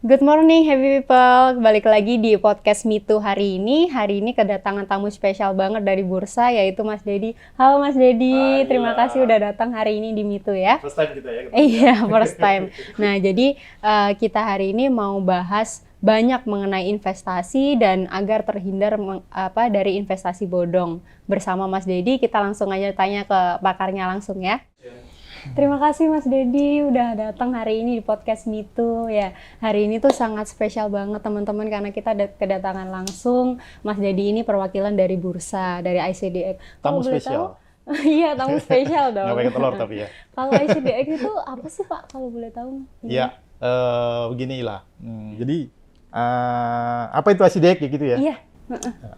Good morning happy people, balik lagi di podcast Mitu hari ini. Hari ini kedatangan tamu spesial banget dari Bursa, yaitu Mas Dedi. Halo Mas Dedi, terima kasih udah datang hari ini di Mitu ya. First time kita ya. Iya, first time. Nah, jadi kita hari ini mau bahas banyak mengenai investasi dan agar terhindar dari investasi bodong. Bersama Mas Dedi, kita langsung aja tanya ke pakarnya langsung ya. Terima kasih Mas Dedi udah datang hari ini di podcast Mitu ya. Hari ini tuh sangat spesial banget teman-teman karena kita kedatangan langsung Mas Dedi ini perwakilan dari Bursa, dari ICDX. Tamu spesial. Iya, tamu spesial dong. Nggak pakai telur tapi ya. Kalau ICDX itu apa sih Pak kalau boleh tahu? Iya, beginilah. Jadi apa itu ICDX ya gitu ya? Iya.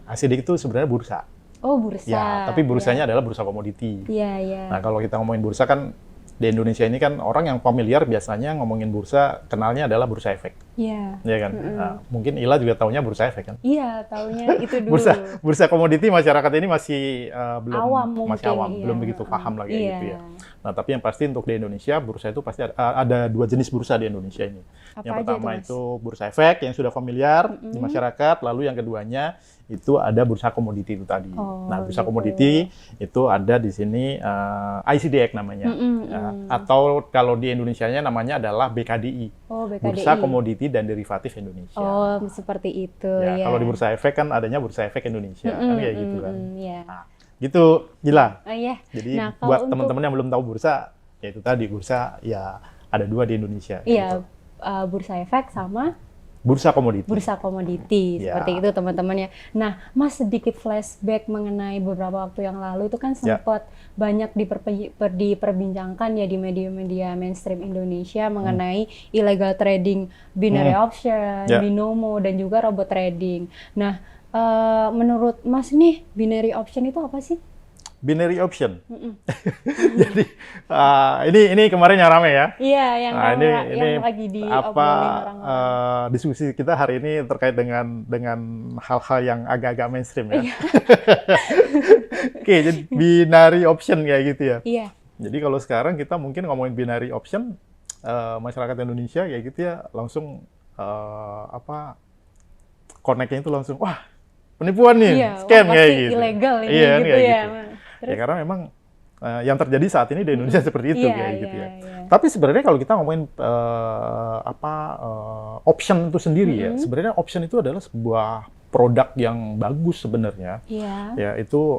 ICDX itu sebenarnya bursa. Oh, bursa. Ya, tapi bursanya adalah bursa komoditi. Iya, iya. Nah, kalau kita ngomongin bursa kan di Indonesia ini kan orang yang familiar biasanya ngomongin bursa kenalnya adalah bursa efek. Iya. Iya kan? Nah, mungkin Ila juga taunya bursa efek kan? Iya, taunya itu dulu. Bursa komoditi masyarakat ini masih awam mungkin, belum begitu paham lagi gitu ya. Nah, tapi yang pasti untuk di Indonesia bursa itu pasti ada dua jenis bursa di Indonesia ini. Apa yang aja pertama itu bursa efek yang sudah familiar di masyarakat, lalu yang keduanya itu ada bursa komoditi itu tadi. Nah, bursa komoditi itu ada di sini ICDX namanya. Atau kalau di Indonesianya namanya adalah BKDI. Oh, BKDI. Bursa Komoditi dan Derivatif Indonesia. Oh, seperti itu ya. Kalau di bursa efek kan adanya bursa efek Indonesia kan kayak gitu kan. Iya. Nah, gitu Gila. Iya. Jadi untuk buat teman-teman yang belum tahu bursa, ya itu tadi bursa ya ada dua di Indonesia. Iya, gitu. Bursa efek sama Bursa komoditi. bursa komoditi, seperti itu teman-teman ya. Nah, Mas sedikit flashback mengenai beberapa waktu yang lalu itu kan sempat banyak diperbincangkan ya di media-media mainstream Indonesia mengenai illegal trading binary option, binomo dan juga robot trading. Nah, menurut Mas nih binary option itu apa sih? Binary option. Jadi ini kemarin yang rame ya. Iya, yang ini lagi apa orang-orang. Diskusi kita hari ini terkait dengan hal-hal yang agak-agak mainstream ya. Oke, jadi binary option kayak gitu ya. Iya. Jadi kalau sekarang kita mungkin ngomongin binary option, masyarakat Indonesia kayak gitu ya langsung connect-nya itu langsung wah penipuan nih, scam kayak gitu. Ilegal ini iya, gitu kayak ya. Gitu. Ya karena memang yang terjadi saat ini di Indonesia seperti itu kayak gitu ya. Iya. Tapi sebenarnya kalau kita ngomongin option itu sendiri ya, sebenarnya option itu adalah sebuah produk yang bagus sebenarnya. Iya. Ya itu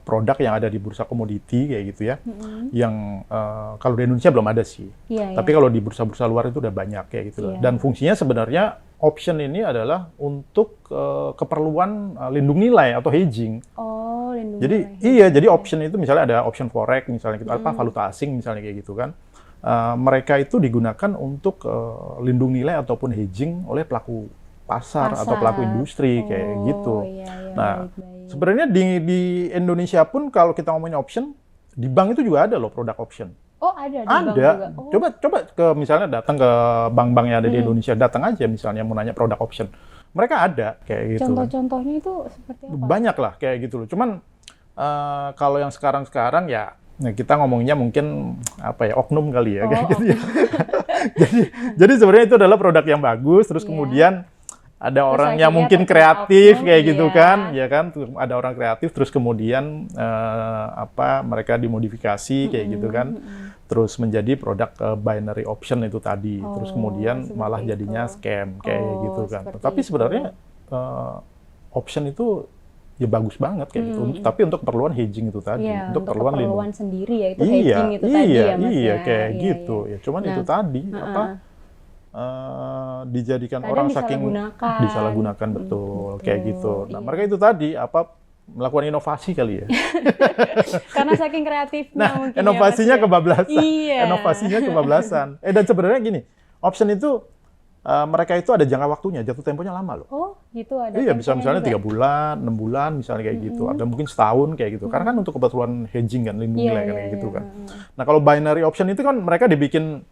produk yang ada di bursa komoditi kayak gitu ya. Yang kalau di Indonesia belum ada sih. Tapi kalau di bursa-bursa luar itu udah banyak kayak gitu. Dan fungsinya sebenarnya option ini adalah untuk keperluan lindung nilai atau hedging. Oh, lindung jadi nilai. Jadi option itu misalnya ada option forex misalnya gitu, valuta asing misalnya kayak gitu kan. Mereka itu digunakan untuk lindung nilai ataupun hedging oleh pelaku pasar atau pelaku industri kayak gitu. Nah, sebenarnya di Indonesia pun kalau kita ngomongin option, di bank itu juga ada loh produk option. Oh, ada di bank juga. Coba ke misalnya datang ke bank-bank yang ada di Indonesia, datang aja misalnya mau nanya produk option. Mereka ada kayak gitu. Contoh-contohnya itu seperti apa? Banyak lah kayak gitu loh. Cuman kalau yang sekarang ya kita ngomongnya mungkin oknum kali ya kayak gitu ya. jadi sebenarnya itu adalah produk yang bagus terus kemudian ada orang yang mungkin kreatif kayak gitu kan, ya kan? Ada orang kreatif terus kemudian mereka dimodifikasi kayak gitu kan. Terus menjadi produk binary option itu tadi. Terus kemudian malah jadinya scam kayak gitu kan. Tapi sebenarnya option itu ya bagus banget kayak gitu. Tapi untuk keperluan hedging itu tadi, untuk keperluan sendiri ya itu hedging itu tadi ya Mas. Iya, kayak gitu. Ya cuman itu tadi dijadikan orang saking disalahgunakan betul kayak gitu. Nah, mereka itu tadi melakukan inovasi kali ya. Karena saking kreatifnya mungkin. Inovasinya ya, kebablasan. Inovasinya kebablasan. Dan sebenarnya gini, option itu mereka itu ada jangka waktunya, jatuh temponya lama loh. Oh, gitu ada. Iya, bisa misalnya 3 bulan, 6 bulan misalnya kayak gitu. Ada mungkin setahun kayak gitu. Karena kan untuk kebetulan hedging kan, lindung nilai kan kayak gitu kan. Nah, kalau binary option itu kan mereka dibikin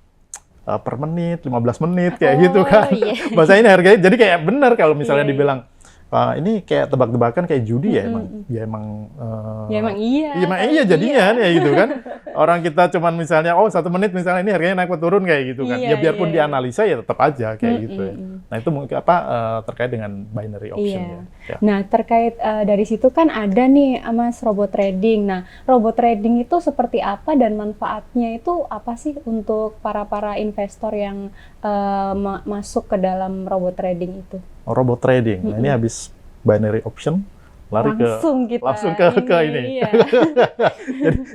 per menit, 15 menit kayak gitu kan. Bahasa ini harganya jadi kayak benar kalau misalnya dibilang ini kayak tebak-tebakan kayak judi ya emang. Ya emang. Ya emang iya. Emang iya jadinya kan ya gitu kan. Orang kita cuman misalnya 1 menit misalnya ini harganya naik atau turun kayak gitu kan. Ya biarpun dianalisa ya tetap aja kayak gitu ya. Nah itu mungkin terkait dengan binary option ya. Nah terkait dari situ kan ada nih Mas robot trading. Nah robot trading itu seperti apa dan manfaatnya itu apa sih untuk para investor yang masuk ke dalam robot trading itu? Robot trading. Nah, ini habis binary option lari langsung ke ini. Iya.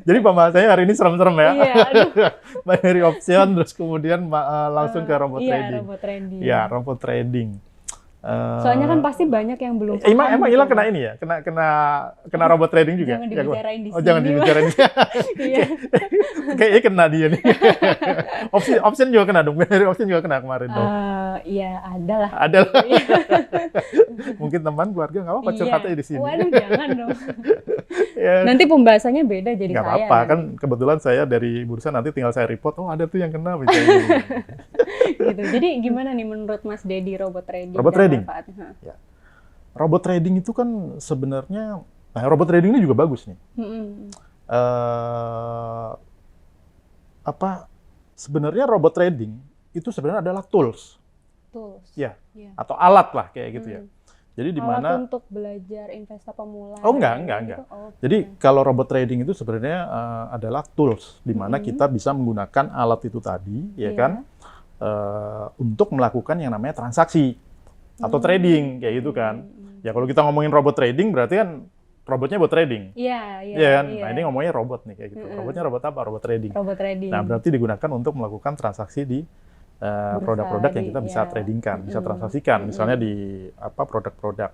jadi pembahasannya hari ini serem-serem ya. Iya, Binary option terus kemudian langsung ke robot trading. Robot trading. Ya, robot trading. Soalnya kan pasti banyak yang belum paham. Emang Ila kena ini ya? Kena robot trading juga? Jangan dibicarain di sini. Oh, jangan dibicarain. Iya. Kayaknya kena dia nih. Option juga kena dong. Binary option juga kena kemarin dong. Iya, ada lah. Ada lah. Mungkin teman keluarga nggak apa-apa curhatnya di sini. Waduh, jangan dong. Ya. Nanti pembahasannya beda jadi nggak saya. Nggak apa-apa, kan kebetulan saya dari bursa nanti tinggal saya report, ada tuh yang kena misalnya. Gitu. Jadi gimana nih menurut Mas Dedi robot trading? Robot trading? Ya. Robot trading itu kan sebenarnya, robot trading ini juga bagus nih. Sebenarnya robot trading itu sebenarnya adalah tools. Ya, atau alat lah kayak gitu ya. Jadi di mana untuk belajar investor pemula? Oh enggak. Gitu? Jadi kalau robot trading itu sebenarnya adalah tools di mana kita bisa menggunakan alat itu tadi, ya kan, untuk melakukan yang namanya transaksi atau trading kayak gitu kan. Ya kalau kita ngomongin robot trading berarti kan robotnya buat trading. Iya kan? Nah ini ngomongnya robot nih kayak gitu. Robotnya robot apa? Robot trading. Robot trading. Nah berarti digunakan untuk melakukan transaksi di produk-produk yang kita bisa tradingkan, bisa transaksikan, misalnya di produk-produk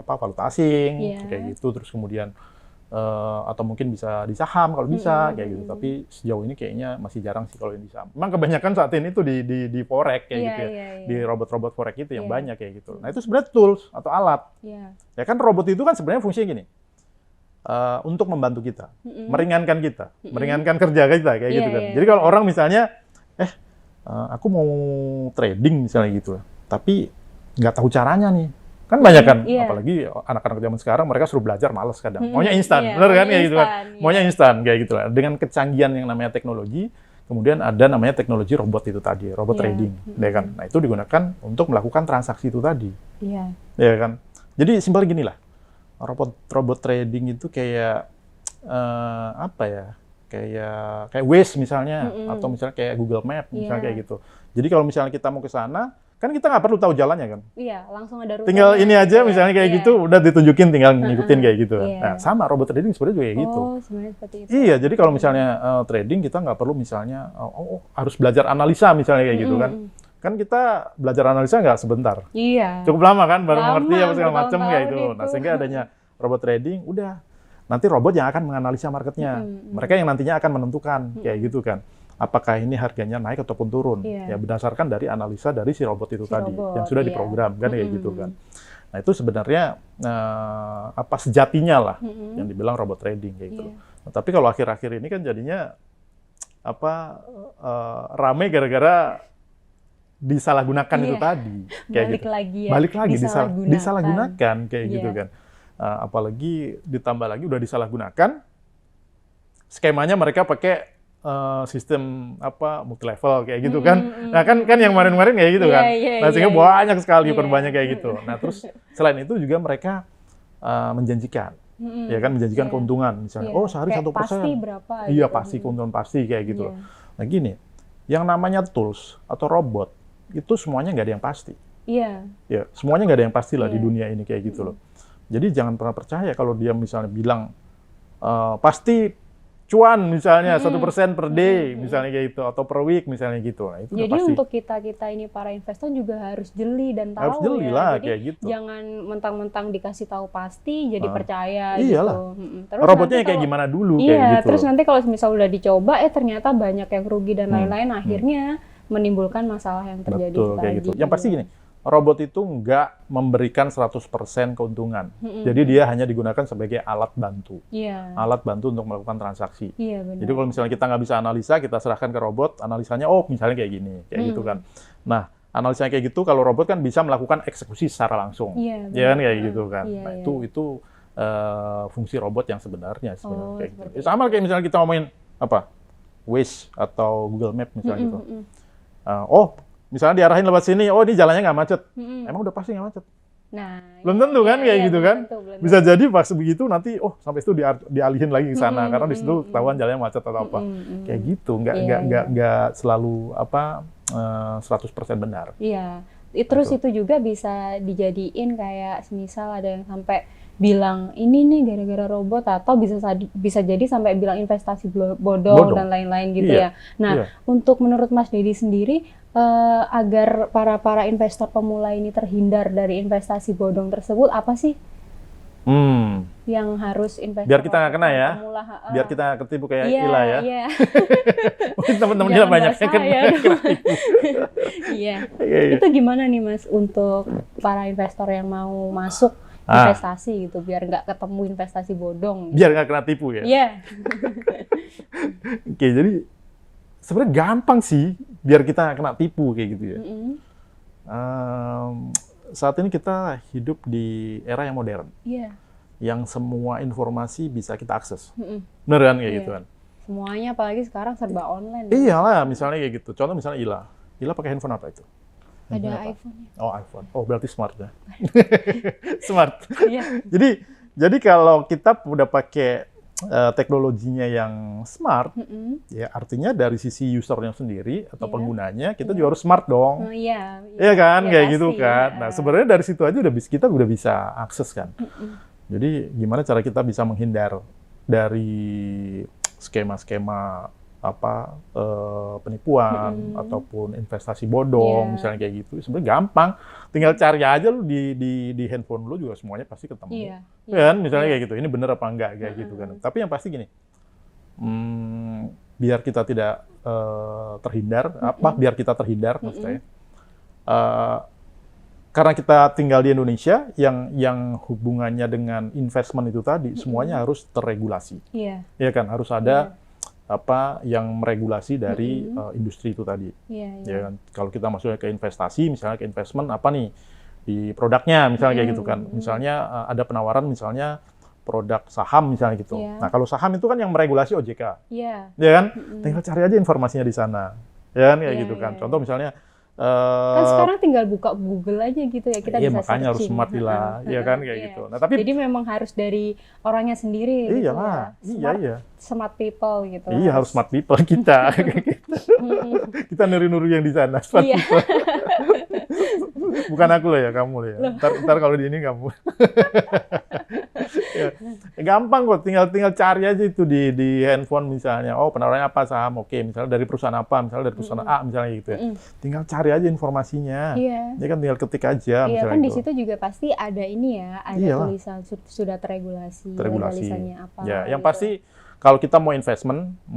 valuta asing kayak gitu, terus kemudian atau mungkin bisa di saham kalau bisa kayak gitu. Tapi sejauh ini kayaknya masih jarang sih kalau yang di saham. Memang kebanyakan saat ini tuh di forex kayak gitu ya, di robot-robot forex itu yang banyak kayak gitu. Nah itu sebenarnya tools atau alat. Ya kan robot itu kan sebenarnya fungsinya gini. Untuk membantu kita, meringankan kita, meringankan kerja kita kayak gitu kan. Jadi kalau orang misalnya aku mau trading misalnya gitu, tapi nggak tahu caranya nih. Kan banyak kan, apalagi anak-anak zaman sekarang mereka suruh belajar malas kadang. Maunya instan, bener kan kayak gitu kan. Maunya instan kayak gitu lah. Dengan kecanggihan yang namanya teknologi, kemudian ada namanya teknologi robot itu tadi, robot trading, ya kan. Nah, itu digunakan untuk melakukan transaksi itu tadi. Ya kan. Jadi simpel gini lah. Robot trading itu kayak kayak Waze misalnya, atau misalnya kayak Google Map misalnya kayak gitu. Jadi kalau misalnya kita mau ke sana, kan kita nggak perlu tahu jalannya kan. Iya, langsung ada rute. Tinggal ini aja misalnya kayak gitu, udah ditunjukin, tinggal ngikutin kayak gitu. Nah, sama robot trading sebenarnya juga kayak gitu. Sebenarnya seperti itu. Iya, jadi kalau misalnya trading kita nggak perlu misalnya harus belajar analisa misalnya kayak gitu kan. Kan kita belajar analisa nggak sebentar. Iya. Cukup lama kan baru mengerti apa segala macam kayak gitu. Nah, sehingga adanya robot trading, udah nanti robot yang akan menganalisa marketnya. Mereka yang nantinya akan menentukan kayak gitu kan. Apakah ini harganya naik ataupun turun? Ya berdasarkan dari analisa dari si robot itu tadi yang sudah diprogram kan kayak gitu kan. Nah itu sebenarnya sejatinya lah yang dibilang robot trading kayak gitu. Nah, tapi kalau akhir-akhir ini kan jadinya rame gara-gara disalahgunakan itu tadi kayak balik lagi disalahgunakan kayak gitu kan. Apalagi ditambah lagi udah disalahgunakan, skemanya mereka pakai sistem multi level kayak gitu kan. Nah kan yang kemarin-kemarin kayak gitu kan. Nah sehingga banyak sekali banyak kayak gitu. Nah terus selain itu juga mereka menjanjikan, ya kan menjanjikan keuntungan misalnya. Sehari 1%. Pasti berapa? Iya pasti keuntungan pasti kayak gitu. Nah gini, yang namanya tools atau robot itu semuanya nggak ada yang pasti. Iya. Ya semuanya nggak ada yang pasti lah di dunia ini kayak gitu loh. Jadi jangan pernah percaya kalau dia misalnya bilang pasti cuan misalnya 1% per day misalnya kayak gitu, atau per week misalnya gitu. Nah, itu jadi pasti. Untuk kita ini para investor juga harus jeli dan tahu harus jeli lah kayak gitu. Jangan mentang-mentang dikasih tahu pasti jadi percaya iyalah. gitu. Terus robotnya kayak gimana dulu kayak gitu. Terus nanti kalau misal udah dicoba ternyata banyak yang rugi dan lain-lain akhirnya menimbulkan masalah yang terjadi Betul, kayak gitu. Yang pasti gini, robot itu nggak memberikan 100% keuntungan. Jadi dia hanya digunakan sebagai alat bantu. Alat bantu untuk melakukan transaksi. Jadi kalau misalnya kita nggak bisa analisa, kita serahkan ke robot, analisanya misalnya kayak gini, kayak gitu kan. Nah, Analisa kayak gitu, kalau robot kan bisa melakukan eksekusi secara langsung. Iya, Ya kan kayak benar. gitu kan. Iya, Nah, iya. itu fungsi robot yang sebenarnya Oh, kayak gitu. seperti Ya, sama kayak misalnya kita ngomongin apa? Waze atau Google Map misalnya gitu. Oh, misalnya diarahin lewat sini, oh ini jalannya nggak macet. Emang udah pasti nggak macet. Nah, Belum iya, tentu kan iya, kayak iya, gitu belum kan. tentu, belum Bisa tentu. jadi pas begitu nanti, oh sampai situ dialihin lagi ke sana karena di situ ketahuan jalannya macet atau apa. Kayak gitu, Iya, nggak selalu apa 100% benar. Iya, terus Gitu. itu juga bisa dijadiin kayak semisal ada yang sampai bilang ini nih gara-gara robot, atau bisa jadi sampai bilang investasi bodong dan lain-lain gitu Iya, ya. Nah, iya. untuk menurut Mas Dedi sendiri, agar para investor pemula ini terhindar dari investasi bodong tersebut, apa sih yang harus investor Biar kita nggak kena ya, pemula? biar kita ketipu kayak Iya, Ila ya. iya. Mungkin teman-teman Ila Jangan banyak bahas yang kena saya dong. kena tipu. Iya. Iya, iya. Itu gimana nih Mas untuk para investor yang mau masuk investasi gitu, biar nggak ketemu investasi bodong? Gitu. Biar nggak kena tipu ya. Iya. Oke, jadi sebenarnya gampang sih biar kita nggak kena tipu kayak gitu ya. Saat ini kita hidup di era yang modern, Iya. yang semua informasi bisa kita akses. Bener kan kayak Iya. gitu kan? Semuanya apalagi sekarang serba online. Iyalah, misalnya kayak gitu. Contoh misalnya Ila pakai handphone apa itu? Ada Handphone apa? iPhone-nya. Oh, iPhone. Oh, berarti smart ya. Smart. Iya. Jadi kalau kita udah pakai teknologinya yang smart, ya artinya dari sisi usernya sendiri atau Iya. penggunanya kita juga harus smart dong. Oh, iya. Iya kan, Iya, kayak pasti. gitu kan. Nah, sebenarnya dari situ aja kita udah bisa akses kan. Jadi gimana cara kita bisa menghindar dari skema-skema apa penipuan ataupun investasi bodong, Iya. misalnya kayak gitu. Sebenarnya gampang, tinggal cari aja lu di handphone lu juga semuanya pasti ketemu. Iya. Ya kan, misalnya Iya. kayak gitu. Ini bener apa enggak kayak gitu kan. Tapi yang pasti gini, biar kita tidak terhindar, biar kita terhindar maksudnya. Karena kita tinggal di Indonesia, yang hubungannya dengan investment itu tadi, semuanya harus terregulasi. Iya. Ya kan, harus ada apa yang meregulasi dari industri itu tadi. Iya. Ya kan, kalau kita masuknya ke investasi, misalnya ke investment apa nih di produknya, misalnya kayak gitu kan. Misalnya ada penawaran, misalnya produk saham misalnya gitu. Iya. Nah, kalau saham itu kan yang meregulasi OJK, Iya. ya kan? Tinggal cari aja informasinya di sana, ya kan kayak Iya, gitu kan. iya, Contoh misalnya Kan sekarang tinggal buka Google aja gitu ya, kita iya, bisa makanya harus searching. smart lah, ya kan kayak Iya. gitu. Nah, tapi Jadi memang harus dari orangnya sendiri gitu iyalah, ya. iya. Smart people gitu. Iya, harus smart people kita. Kita niru-niru yang di sana, smart Iya. people. Bukan aku lah ya, kamu lah ya. Ntar kalau di ini kamu. Ya, gampang kok, tinggal cari aja itu di handphone misalnya. Oh, penawarannya apa saham? Oke, misalnya dari perusahaan apa? Misalnya dari perusahaan A misalnya gitu ya. Tinggal cari aja informasinya. Iya. Ya kan tinggal ketik aja Iya misalnya kan di gitu. situ juga pasti ada ini ya, ada Iyalah. tulisan sudah teregulasi, Terregulasi. legalisannya apa. Ya, yang gitu. pasti kalau kita mau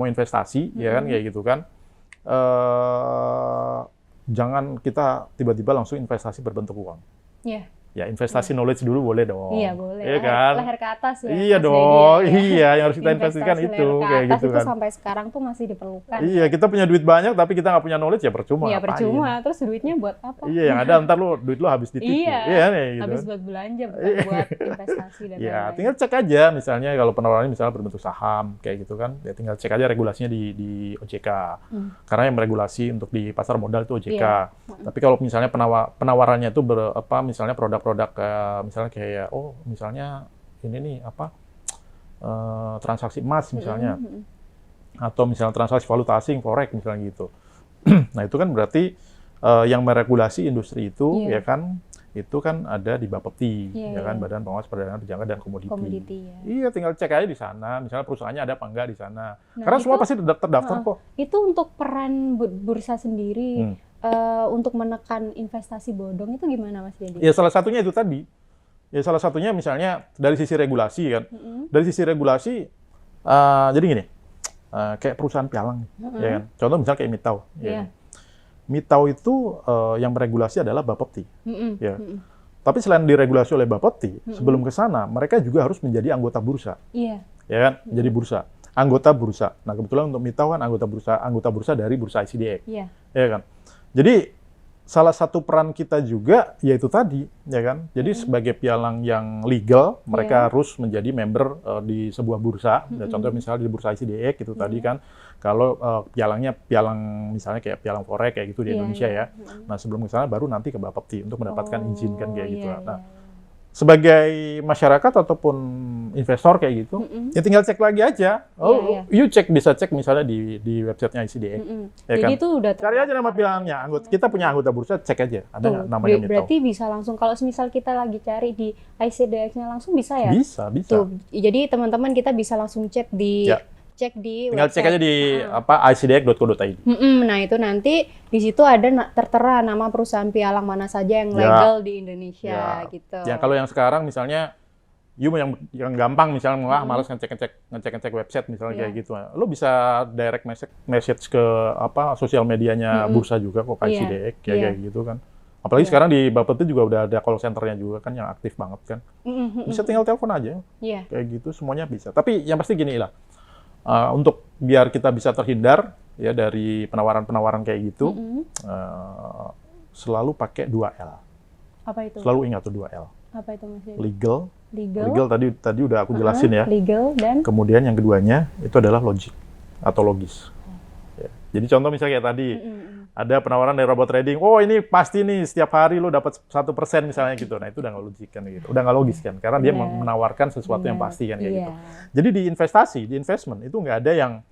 investasi, ya kan kayak gitu kan. Jangan kita tiba-tiba langsung investasi berbentuk uang. Iya. Ya, investasi knowledge dulu boleh dong. Iya boleh. Iya kan? Leher ke atas ya. Iya Mas dong. Dedi, ya. Iya, yang harus kita investasikan Investasi itu leher ke kayak atas gitu itu kan. sampai sekarang tuh masih diperlukan. Iya, kita punya duit banyak tapi kita nggak punya knowledge ya percuma. Iya ngapain? percuma. Terus duitnya buat apa? Iya, yang ada ntar duit lu habis ditipu. Iya. Iya, kayak gitu. Habis buat belanja, bukan buat investasi dan Ya, lain-lain. tinggal cek aja misalnya kalau penawarannya misalnya berbentuk saham kayak gitu kan. Ya tinggal cek aja regulasinya di OJK. Karena yang meregulasi untuk di pasar modal itu OJK. Iya. Tapi kalau misalnya penawarannya itu misalnya produk-produk misalnya kayak misalnya ini nih apa transaksi emas misalnya. Atau misalnya transaksi valuta asing, forex misalnya gitu. Nah, itu kan berarti yang meregulasi industri itu Iya. ya kan itu kan ada di Bapepti, Iya, ya kan iya. Badan Pengawas Perdagangan Perjalanan dan Komoditi. Komoditi ya. Iya, tinggal cek aja di sana, misalnya perusahaannya ada apa enggak di sana. Nah, Karena semua itu- pasti terdaftar kok. Itu untuk peran bursa sendiri untuk menekan investasi bodong itu gimana Mas Dedi? Ya salah satunya itu tadi. Ya salah satunya misalnya dari sisi regulasi kan. Dari sisi regulasi, jadi gini, kayak perusahaan pialang, ya kan. Contoh misalnya kayak Mitau. Ya Iya. kan? Mitau itu yang meregulasi adalah Bapepti. Ya. Tapi selain diregulasi oleh Bapepti, sebelum ke sana mereka juga harus menjadi anggota bursa, Iya. ya kan? Jadi bursa, anggota bursa. Nah kebetulan untuk Mitau kan anggota bursa dari bursa ICDX, Iya. ya kan? Jadi salah satu peran kita juga yaitu tadi, ya kan? Jadi sebagai pialang yang legal, mereka harus menjadi member di sebuah bursa. Contoh misalnya di bursa ICDX itu tadi kan, kalau pialangnya pialang misalnya kayak pialang forex kayak gitu di Indonesia ya. Nah sebelum ke sana baru nanti ke Bapepti untuk mendapatkan izin kan kayak gitu. Nah sebagai masyarakat ataupun investor kayak gitu, ya tinggal cek lagi aja. You bisa cek misalnya di websitenya ICDX. Ya Jadi kan? itu udah Cari aja nama pialangnya. Kita punya anggota bursa, cek aja. Ada nggak namanya Mito? Berarti bisa langsung, kalau misal kita lagi cari di ICDX-nya langsung bisa ya? Bisa. Tuh, jadi teman-teman kita bisa langsung cek di Tinggal website. cek aja di icdx.co.id. Nah itu nanti di situ ada tertera nama perusahaan pialang mana saja yang legal di Indonesia gitu. Ya kalau yang sekarang misalnya yang gampang misalnya malas ngecek website misalnya kayak gitu. Lo bisa direct message ke sosial medianya bursa juga kok ICDX kayak gitu kan. Apalagi sekarang di Bapepti juga udah ada call center-nya juga kan yang aktif banget kan. Bisa tinggal telepon aja. Kayak gitu semuanya bisa. Tapi yang pasti gini lah. Untuk biar kita bisa terhindar ya dari penawaran-penawaran kayak gitu, selalu pakai 2L. Apa itu? Selalu ingat tuh 2L. Apa itu Mas Dedi? Legal tadi udah aku jelasin ya. Legal dan kemudian yang keduanya itu adalah logic atau logis. Ya. Jadi contoh misalnya kayak tadi ada penawaran dari robot trading, oh ini pasti nih setiap hari lo dapat 1% misalnya gitu. Nah itu udah nggak logis kan gitu, udah nggak logis kan, karena dia menawarkan sesuatu yang pasti kan kayak gitu. Jadi di investment itu nggak ada yang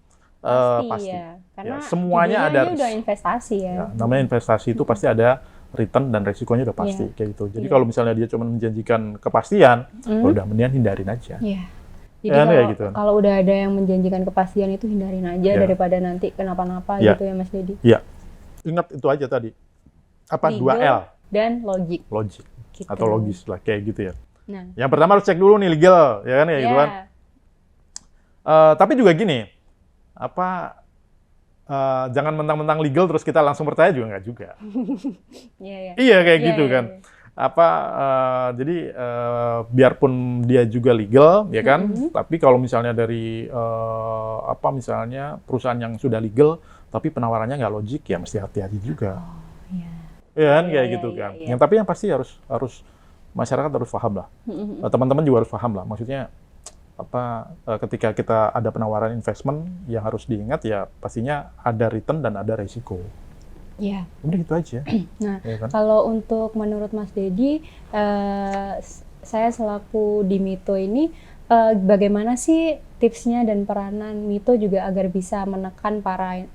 pasti. Ya. Karena semuanya ada. Udah investasi ya. Namanya investasi itu pasti ada return dan resikonya udah pasti kayak gitu. Jadi kalau misalnya dia cuma menjanjikan kepastian, udah mendingan hindarin aja. Jadi kalau udah ada yang menjanjikan kepastian itu hindarin aja daripada nanti kenapa-napa gitu ya Mas Dedi. Iya. Ingat itu aja tadi. Apa? Legal 2L. Dan logic. Gitu. Atau logis lah kayak gitu ya. Nah. Yang pertama harus cek dulu nih legal, ya kan kayak gitu kan. Tapi juga gini, jangan mentang-mentang legal terus kita langsung percaya juga nggak juga. Iya kayak gitu kan. Jadi biarpun dia juga legal ya kan, tapi kalau misalnya dari misalnya perusahaan yang sudah legal tapi penawarannya nggak logik ya mesti hati-hati juga. Iya kan kayak gitu kan. Tapi yang pasti harus masyarakat harus paham lah. Teman-teman juga harus paham lah. Maksudnya ketika kita ada penawaran investment yang harus diingat ya pastinya ada return dan ada resiko. Iya. Udah gitu aja. Nah, kalau untuk menurut Mas Dedi, saya selaku di Mito ini, bagaimana sih tipsnya dan peranan Mito juga agar bisa menekan para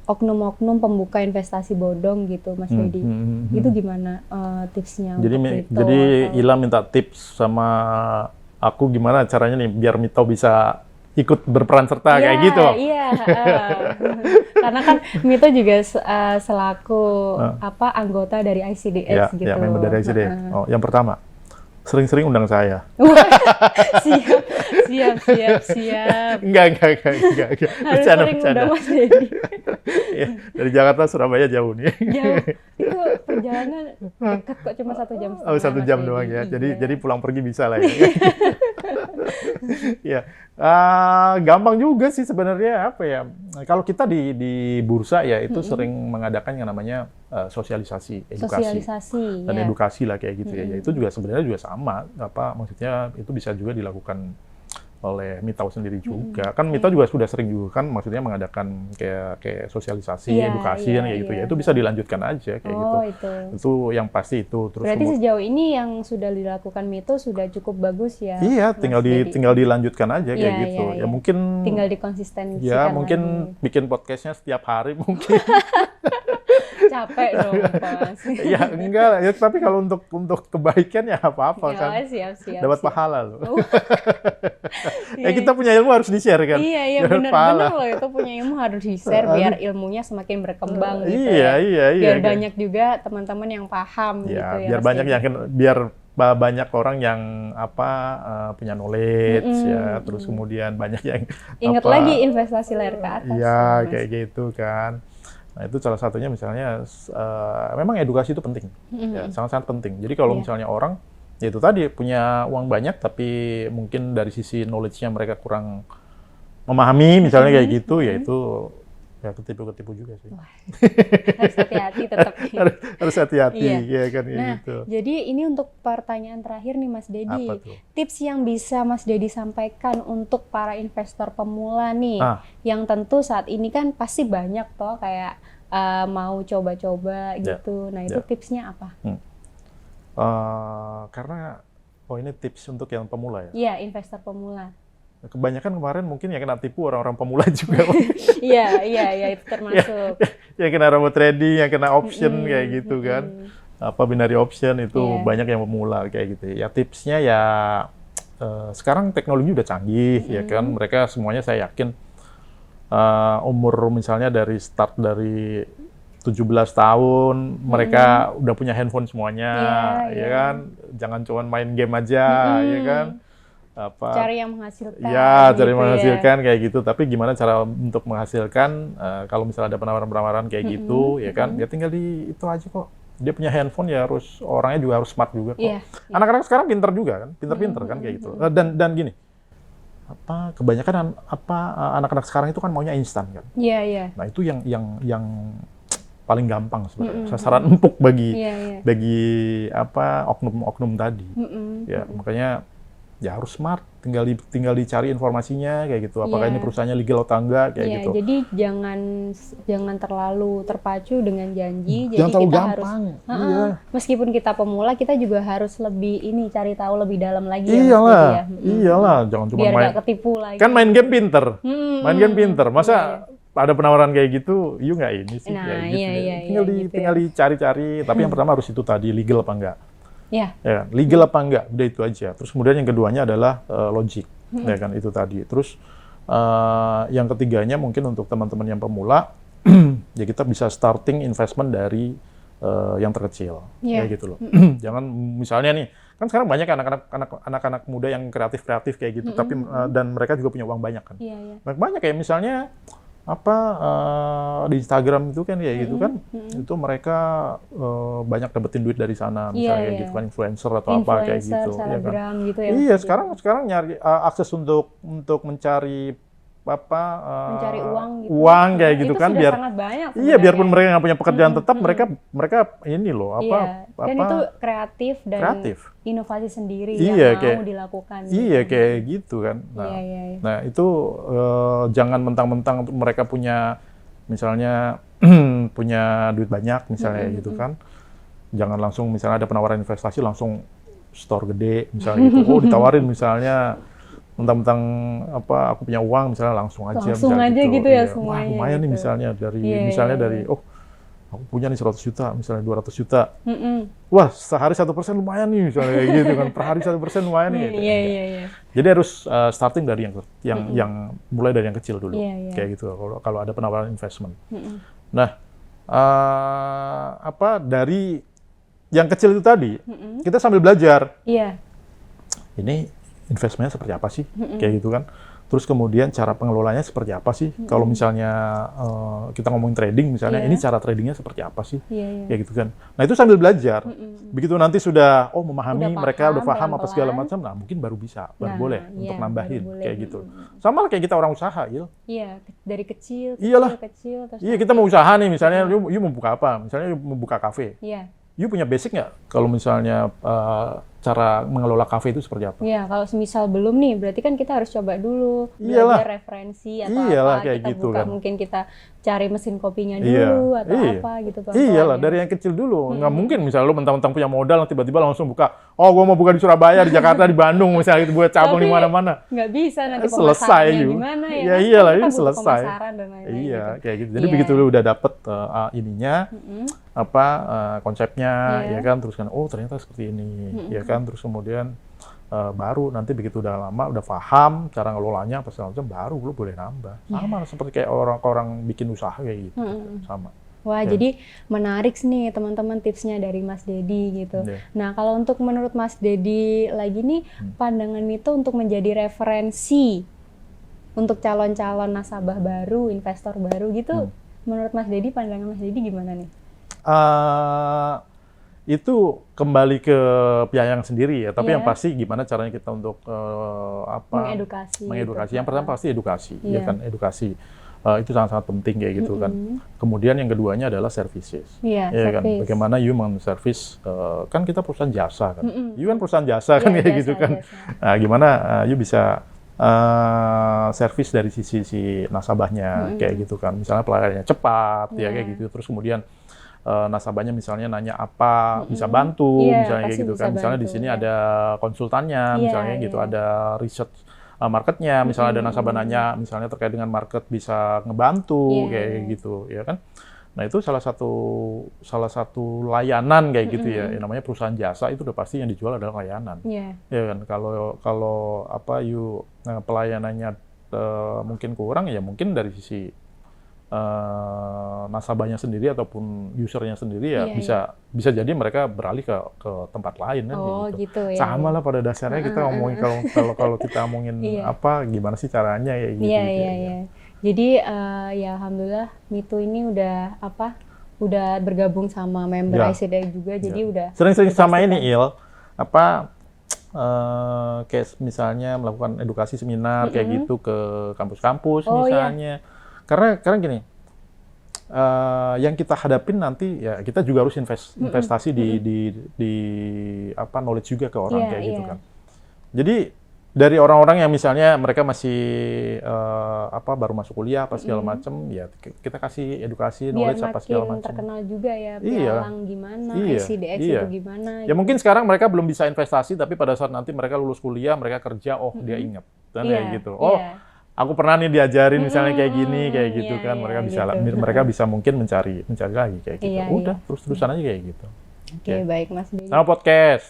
oknum-oknum pembuka investasi bodong gitu, Mas Dedi? Itu gimana tipsnya? Jadi Ila minta tips sama aku gimana caranya nih biar Mito bisa ikut berperan serta kayak gitu. Iya, karena kan Mito juga selaku anggota dari ICDX gitu. Ya, member dari ICDX. Yang pertama, sering-sering undang saya. Siap. Enggak. Harus sering undang Mas Dedi. Ya, dari Jakarta Surabaya jauh nih. Jauh. Itu perjalanan dekat kok, cuma 1 jam setengah. 1 jam doang ya. Jadi pulang pergi bisa lah ya. Ya, gampang juga sih sebenarnya kalau kita di bursa ya itu sering mengadakan yang namanya sosialisasi, edukasi. Dan edukasi lah kayak gitu ya. Ya itu juga sebenarnya juga sama, maksudnya itu bisa juga dilakukan oleh Mito sendiri juga. Kan Mito juga sudah sering juga kan maksudnya mengadakan kayak sosialisasi, edukasi kayak gitu ya. Itu bisa dilanjutkan aja kayak gitu. Itu yang pasti itu. Terus berarti sejauh ini yang sudah dilakukan Mito sudah cukup bagus ya. Iya, tinggal dilanjutkan aja kayak gitu. Ya mungkin tinggal dikonsistensikan. Ya, mungkin bikin podcastnya setiap hari mungkin. Capek dong, Mas. Ya, enggak. Ya, tapi kalau untuk kebaikan ya apa-apa kan. Siap. Dapat pahala loh. Kita punya ilmu harus di-share kan. Iya, benar loh, itu punya ilmu harus di-share biar ilmunya semakin berkembang gitu. Iya. Biar banyak juga teman-teman yang paham gitu ya. Biar banyak orang yang punya knowledge ya, terus kemudian banyak yang ingat lagi investasi layar ke atas. Iya, kayak gitu kan. Nah, itu salah satunya misalnya memang edukasi itu penting. Ya, sangat-sangat penting. Jadi kalau misalnya orang ya itu tadi punya uang banyak tapi mungkin dari sisi knowledge-nya mereka kurang memahami misalnya kayak gitu, ya itu Ya ketipu-ketipu juga sih. Wah, harus hati-hati tetap. Harus hati-hati, Iya. ya kan ya Nah, gitu. jadi ini untuk pertanyaan terakhir nih Mas Dedi. Apa tuh? Tips yang bisa Mas Dedi sampaikan untuk para investor pemula nih, yang tentu saat ini kan pasti banyak toh kayak mau coba-coba gitu. Nah, itu tipsnya apa? Karena ini tips untuk yang pemula ya? Iya, investor pemula. Kebanyakan kemarin mungkin yang kena tipu orang-orang pemula juga. Iya, itu termasuk. Yang kena robot trading, yang kena option kayak gitu kan. Apa binary option itu banyak yang pemula kayak gitu. Ya tipsnya ya sekarang teknologi udah canggih ya kan. Mereka semuanya saya yakin umur misalnya dari start dari 17 tahun mereka udah punya handphone semuanya, ya kan? Jangan cuma main game aja, ya kan? Cari yang menghasilkan. Ya, cari gitu menghasilkan kayak gitu. Tapi gimana cara untuk menghasilkan? Kalau misalnya ada penawaran-penawaran kayak gitu, ya kan? Ya tinggal di itu aja kok. Dia punya handphone ya harus orangnya juga harus smart juga kok. Anak-anak sekarang pinter juga kan, pinter-pinter kan kayak gitu. Dan gini. Kebanyakan anak-anak sekarang itu kan maunya instan kan. Iya. Nah, itu yang paling gampang sebenarnya. Sasaran empuk bagi oknum-oknum tadi. Ya, makanya ya harus smart, tinggal dicari informasinya kayak gitu. Apakah ini perusahaannya legal atau enggak kayak gitu. Jadi jangan terlalu terpacu dengan janji. Jangan jadi terlalu kita gampang. harus meskipun kita pemula, kita juga harus lebih cari tahu lebih dalam lagi. Iyalah, jangan cuma biar main. Nggak ketipu lagi. Kan main game pinter. Main game pinter. Masa ada penawaran kayak gitu, nggak ini sih. Nah, tinggal dicari-cari. Tapi yang pertama harus itu tadi, legal apa enggak. Ya, legal apa enggak, udah itu aja. Terus kemudian yang keduanya adalah logic, ya kan itu tadi. Terus yang ketiganya mungkin untuk teman-teman yang pemula, ya kita bisa starting investment dari yang terkecil, kayak gitu loh. Jangan misalnya nih, kan sekarang banyak anak-anak muda yang kreatif kayak gitu, tapi dan mereka juga punya uang banyak kan. Banyak kayak misalnya di Instagram itu kan kayak gitu kan, itu mereka banyak dapetin duit dari sana misalnya kayak gitu kan, influencer atau apa kayak gitu, ya kan. Gitu ya. Iya, sekarang nyari akses untuk mencari mencari uang kayak gitu itu kan, sudah biar sangat banyak biarpun mereka nggak punya pekerjaan tetap, mereka ini loh dan itu kreatif dan inovasi sendiri yang mau dilakukan. Iya, kayak gitu kan. Nah itu jangan mentang-mentang mereka punya misalnya punya duit banyak misalnya gitu kan, jangan langsung misalnya ada penawaran investasi langsung store gede misalnya gitu. Ditawarin misalnya mentang-mentang aku punya uang misalnya langsung aja gitu ya semuanya. Wah, lumayan nih misalnya dari aku punya nih 100 juta misalnya 200 juta. Wah, sehari 1% lumayan nih misalnya kayak gitu kan. Per hari 1% lumayan nih. Jadi harus starting dari yang mulai dari yang kecil dulu. Kayak gitu kalau ada penawaran investment. Nah, dari yang kecil itu tadi kita sambil belajar. Ini investmentnya seperti apa sih, kayak gitu kan. Terus kemudian cara pengelolanya seperti apa sih. Kalau misalnya kita ngomongin trading misalnya, ini cara tradingnya seperti apa sih, kayak gitu kan. Nah itu sambil belajar. Begitu nanti sudah memahami, mereka udah paham apa segala macam, nah mungkin baru bisa, baru boleh untuk nambahin, kayak gitu. Sama kayak kita orang usaha, Iya, dari kecil. Kecil. Iya, kita mau usaha nih, misalnya you mau buka apa? Misalnya you mau buka kafe. You punya basic nggak kalau misalnya cara mengelola kafe itu seperti apa? Iya, kalau semisal belum nih, berarti kan kita harus coba dulu, belajar referensi atau kayak kita gitu buka, kan. Mungkin kita cari mesin kopinya dulu atau apa gitu. Iyalah, dari yang kecil dulu. Nggak mungkin misalnya lu mentang-mentang punya modal, tiba-tiba langsung buka, gua mau buka di Surabaya, di Jakarta, di Bandung, misalnya itu buat cabang di mana-mana. Nggak bisa, nanti selesai gimana ya? Ya iyalah, itu selesai. Iya, kayak gitu. Jadi begitu lu udah dapet ininya, konsepnya, ya kan, terus kan, ternyata seperti ini, ya kan, terus kemudian baru nanti begitu udah lama, udah paham cara ngelolanya apa segala macam, baru lu boleh nambah. Sama seperti kayak orang-orang bikin usaha kayak gitu, sama. Wah, jadi menarik nih teman-teman tipsnya dari Mas Dedi gitu. Nah, kalau untuk menurut Mas Dedi lagi nih, pandangan itu untuk menjadi referensi untuk calon-calon nasabah baru, investor baru gitu, menurut Mas Dedi, pandangan Mas Dedi gimana nih? Itu kembali ke piayang sendiri ya, tapi yang pasti gimana caranya kita untuk mengedukasi. Yang pertama pasti edukasi, ya kan, edukasi. Itu sangat-sangat penting kayak gitu kan. Kemudian yang keduanya adalah services. Iya, Ya kan, service. bagaimana you men-service, kan kita perusahaan jasa kan. You kan perusahaan jasa kan Iya, kayak jasa, gitu kan. jasa. Nah, gimana you bisa service dari sisi si nasabahnya kayak gitu kan. Misalnya pelayanannya cepat ya kayak gitu. Terus kemudian nasabahnya misalnya nanya apa, bisa bantu, Iya, misalnya kayak pasti gitu bisa kan. Misalnya di bantu, sini ya. ada konsultannya, Iya, misalnya gitu, iya. ada riset marketnya, misalnya ada nasabah nanya, misalnya terkait dengan market bisa ngebantu, Iya, kayak iya. gitu, ya kan. Nah itu salah satu layanan kayak gitu ya, yang namanya perusahaan jasa itu udah pasti yang dijual adalah layanan, Iya. ya kan. Kalau apa pelayanannya mungkin kurang, ya mungkin dari sisi nasabahnya sendiri ataupun usernya sendiri ya Iya, bisa jadi mereka beralih ke tempat lain kan kayak Oh, gitu. gitu ya. Sama lah pada dasarnya kita ngomongin kalau kita ngomongin Iya. apa gimana sih caranya ya gitu. Iya, gitu iya, ya. iya. Jadi ya alhamdulillah Mitu ini udah bergabung sama member Ya. ICDI juga, jadi udah Sering-sering sama dipastikan. ini kayak misalnya melakukan edukasi seminar kayak gitu ke kampus-kampus Oh, iya. misalnya. Karena gini, yang kita hadapin nanti ya kita juga harus investasi di knowledge juga ke orang Iya, kayak gitu iya. kan. Jadi dari orang-orang yang misalnya mereka masih baru masuk kuliah apa segala macam, ya kita kasih edukasi Biar knowledge apa segala makin macam. terkenal juga ya, Iya. pialang gimana, Iya, ICDX iya. itu gimana. Ya mungkin sekarang mereka belum bisa investasi, tapi pada saat nanti mereka lulus kuliah, mereka kerja, dia ingat, dan Iya, kayak gitu. Oh, iya. aku pernah nih diajarin misalnya kayak gini, kayak gitu iya, kan. iya, Mereka gitu. bisa mungkin mencari lagi kayak gitu. Iya, Udah, terus-terusan aja kayak gitu. Oke, baik Mas Dedi. Sama podcast.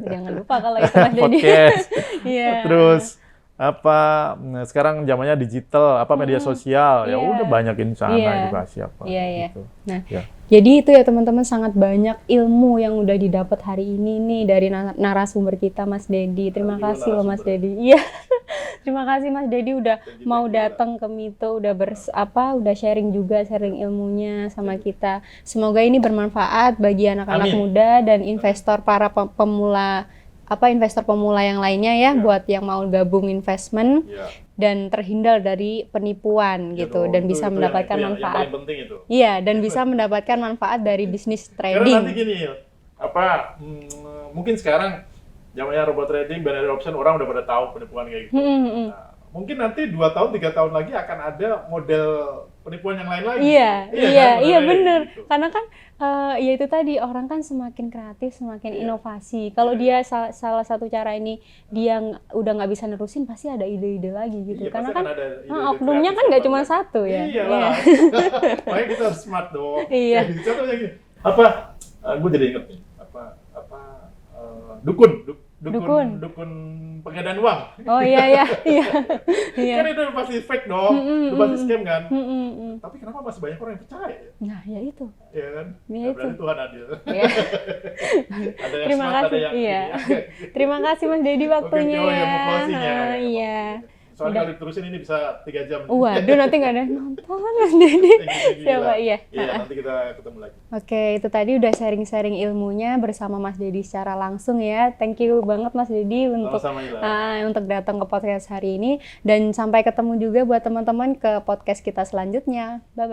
Jangan lupa kalau itu Mas Dedi. Podcast. Iya. Terus sekarang zamannya digital, media sosial, ya Iya. udah banyakin sana Iya. edukasi apa Iya, iya. gitu. Nah, Ya. jadi itu ya teman-teman, sangat banyak ilmu yang udah didapat hari ini nih dari narasumber kita Mas Dedi. Terima kasih loh Mas Dedi. Iya. Terima kasih Mas Dedi udah mau datang ke Mito, udah sharing ilmunya sama kita. Semoga ini bermanfaat bagi anak-anak Amin. muda dan investor para investor pemula yang lainnya ya, buat yang mau gabung investment Ya. dan terhindar dari penipuan gitu, dan bisa mendapatkan manfaat. penting itu. Iya, dan bisa mendapatkan manfaat dari bisnis Karena nanti trading. gini, mungkin sekarang zamannya robot trading, binary option, orang udah pada tahu penipuan kayak gitu. Nah, mungkin nanti 2 tahun, 3 tahun lagi akan ada model penipuan yang lain lagi. Iya, kan? bener. Gitu. Karena kan ya itu tadi, orang kan semakin kreatif, semakin inovasi. Kalau dia salah satu cara ini dia udah nggak bisa nerusin, pasti ada ide-ide lagi gitu. Iya, Karena pasti kan akan ada ide-ide oknumnya kreatif kan nggak apa cuma kan. satu ya. Iya lah. Makanya kita harus smart dong. Iya. Contohnya gini, gue jadi inget nih, dukun penggandaan uang. Oh iya. Iya. Kan itu pasti fake dong, itu pasti scam kan. Mm. Tapi kenapa masih banyak orang yang percaya ya? Nah, ya itu. Iya kan? Iya, Ya, itu. berarti Tuhan adil. Iya. Ada yang Terima smart, ada kasih. yang Iya. ini. Terima kasih Mas Dedi waktunya Oke, ya. mau closing ya. Iya. Soalnya kalau diterusin ini bisa 3 jam. Waduh, nanti nggak ada yang nonton Mas Dedi. Siapa? Iya. Iya, nanti kita ketemu lagi. Oke, itu tadi udah sharing-sharing ilmunya bersama Mas Dedi secara langsung ya. Thank you banget Mas Dedi Sama-sama, Ila. untuk datang ke podcast hari ini, dan sampai ketemu juga buat teman-teman ke podcast kita selanjutnya. Bye bye.